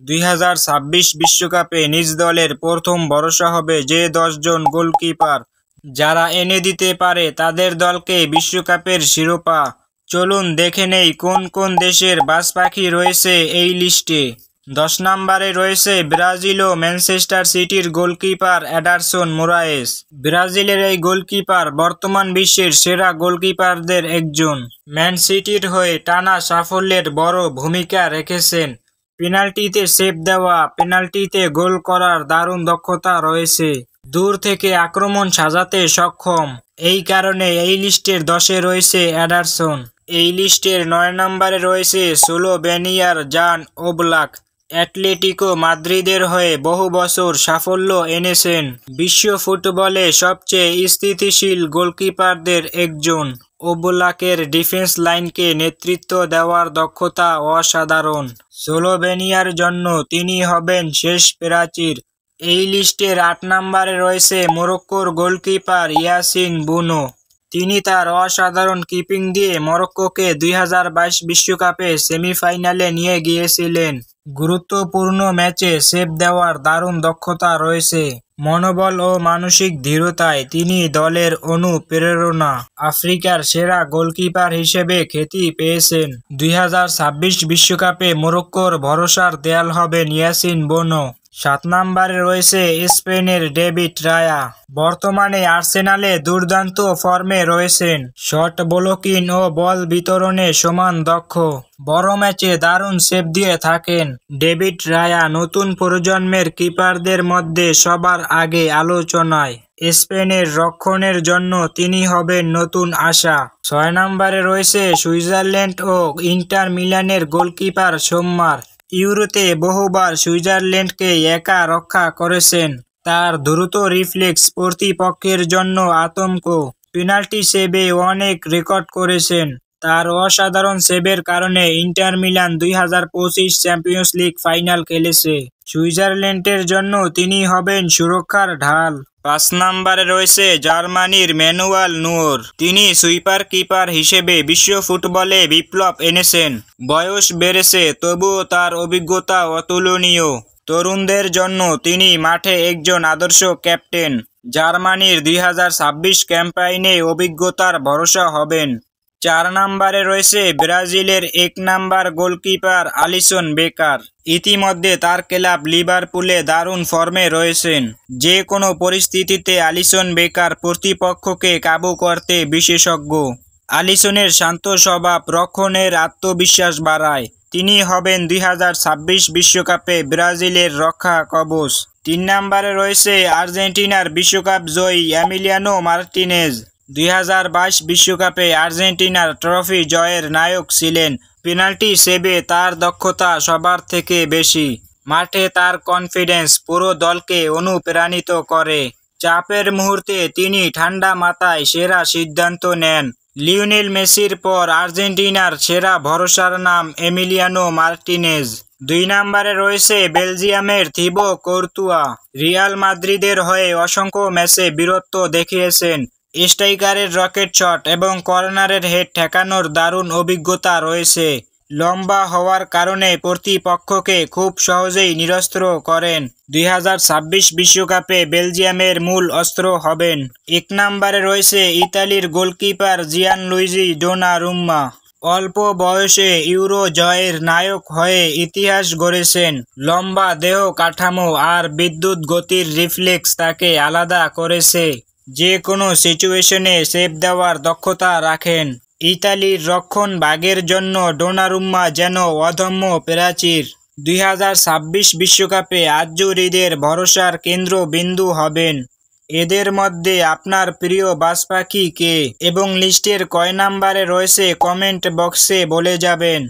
2026 বিশ্বকাপে নিজ দলের প্রথম ভরসা হবে যে 10 জন গোলকিপার, যারা এনে দিতে পারে তাদের দলকে বিশ্বকাপের শিরোপা। চলুন দেখে নেই কোন কোন দেশের বাজ পাখি রয়েছে এই লিস্টে। 10 নম্বরে রয়েছে ব্রাজিল ও ম্যানচেস্টার সিটির গোলকিপার এডারসন মোরায়েস। ব্রাজিলের এই গোলকিপার বর্তমান বিশ্বের সেরা গোলকিপারদের একজন। ম্যান সিটির হয়ে টানা সাফল্যের বড় ভূমিকা রেখেছেন। পেনাল্টিতে সেভ দেওয়া, পেনাল্টিতে গোল করার দারুণ দক্ষতা রয়েছে। দূর থেকে আক্রমণ সাজাতে সক্ষম। এই কারণে এই লিস্টের 10-এ রয়েছে এডারসন। এই লিস্টের 9 নম্বরে রয়েছে স্লোভেনিয়ার জান ওবলাক। অ্যাটলেটিকো মাদ্রিদের হয়ে বহু বছর সাফল্য এনেছেন। বিশ্ব ফুটবলে সবচেয়ে স্থিতিশীল গোলকিপারদের একজন। ওবলাকের ডিফেন্স লাইনকে নেতৃত্ব দেওয়ার দক্ষতা অসাধারণ। স্লোভেনিয়ার জন্য তিনি হবেন শেষ প্রাচীর। এই লিস্টের 8 নম্বরে রয়েছে মরক্কোর গোলকিপার ইয়াসিন বুনো। তিনি তার অসাধারণ কিপিং দিয়ে মরক্কোকে 2022 বিশ্বকাপে সেমিফাইনালে নিয়ে গিয়েছিলেন। গুরুত্বপূর্ণ ম্যাচে সেভ দেওয়ার দারুণ দক্ষতা রয়েছে। মনোবল ও মানসিক দৃঢ়তায় তিনি দলের অনুপ্রেরণা। আফ্রিকার সেরা গোলকিপার হিসেবে খ্যাতি পেয়েছেন। 2026 বিশ্বকাপে মরক্কোর ভরসার দেয়াল হবেন ইয়াসিন বুনো। 7 নম্বরে রয়েছে স্পেনের ডেভিড রায়া। বর্তমানে আর্সেনালে দুর্দান্ত ফর্মে রয়েছেন। শট ব্লকিং ও বল বিতরণে সমান দক্ষ। বড় ম্যাচে দারুণ সেভ দিয়ে থাকেন। ডেভিড রায়া নতুন প্রজন্মের কিপারদের মধ্যে সবার আগে আলোচনায়। স্পেনের রক্ষণের জন্য তিনি হবেন নতুন আশা। 6 নম্বরে রয়েছে সুইজারল্যান্ড ও ইন্টার মিলানের গোলকিপার সোম্মার। ইউরোতে বহুবার সুইজারল্যান্ডকে একা রক্ষা করেছেন। তার দ্রুত রিফ্লেক্স প্রতিপক্ষের জন্য আতঙ্ক। পেনাল্টি সেভে অনেক রেকর্ড করেছেন। তার অসাধারণ সেভের কারণে inter Milan 2025 champions league final খেলেছে। সুইজারল্যান্ডের জন্য তিনি হবেন সুরক্ষার ঢাল। 5 নম্বরে রয়েছে জার্মানির ম্যানুয়াল নুয়র। তিনি সুইপার কিপার হিসেবে বিশ্ব ফুটবলে বিপ্লব এনেছেন। বয়স বেড়েছে, তবুও তার অভিজ্ঞতা অতুলনীয়। তরুণদের জন্য তিনি মাঠে একজন আদর্শ ক্যাপ্টেন। জার্মানির 2026 ক্যাম্পাইনে অভিজ্ঞতার ভরসা হবেন। 4 নম্বরে রয়েছে ব্রাজিলের 1 নম্বর গোলকিপার আলিসন বেকার। ইতিমধ্যে তার ক্লাব লিভারপুলে দারুণ ফর্মে রয়েছেন। যে কোনো পরিস্থিতিতে আলিসন বেকার প্রতিপক্ষকে কাবু করতে বিশেষজ্ঞ। আলিসনের শান্ত স্বভাব রক্ষণের আত্মবিশ্বাস বাড়ায়। তিনি হবেন 2026 বিশ্বকাপে ব্রাজিলের রক্ষা কবচ। 3 নম্বরে রয়েছে আর্জেন্টিনার বিশ্বকাপ জয়ী এমিলিয়ানো মার্টিনেজ। 2022 বিশ্বকাপে আর্জেন্টিনার ট্রফি জয়ের নায়ক ছিলেন। পেনাল্টি সেভে তার দক্ষতা সবার থেকে বেশি। মাঠে তার কনফিডেন্স পুরো দলকে অনুপ্রাণিত করে। চাপের মুহূর্তে তিনি ঠান্ডা মাথায় সেরা সিদ্ধান্ত নেন। লিওনেল মেসির পর আর্জেন্টিনার সেরা ভরসার নাম এমিলিয়ানো মার্টিনেজ। 2 নম্বরে রয়েছে বেলজিয়ামের থিবো কর্তুয়া। রিয়াল মাদ্রিদের হয়ে অসংখ্য ম্যাচে বীরত্ব দেখিয়েছেন। স্ট্রাইকারের রকেট শট এবং কর্নারের হেড ঠেকানোর দারুণ অভিজ্ঞতা রয়েছে। লম্বা হওয়ার কারণে প্রতিপক্ষকে খুব সহজেই নিরস্ত্র করেন। 2026 বিশ্বকাপে বেলজিয়ামের মূল অস্ত্র হবেন। 1 নম্বরে রয়েছে ইতালির গোলকিপার জিয়ানলুইজি ডোনারুম্মা। অল্প বয়সে ইউরো জয়ের নায়ক হয়ে ইতিহাস গড়েছেন। লম্বা দেহ কাঠামো আর বিদ্যুৎ গতির রিফ্লেক্স তাকে আলাদা করেছে। যে কোনো সিচুয়েশনে সেভ দেওয়ার দক্ষতা রাখেন। ইতালির রক্ষণ ভাগের জন্য ডোনারুম্মা যেন অদম্য প্রাচীর। 2026 বিশ্বকাপে আজ্জুরিদের ভরসার কেন্দ্রবিন্দু হবেন। এদের মধ্যে আপনার প্রিয় বাজ পাখি কে এবং লিস্টের কয় নম্বরে রয়েছে কমেন্ট বক্সে বলে যাবেন।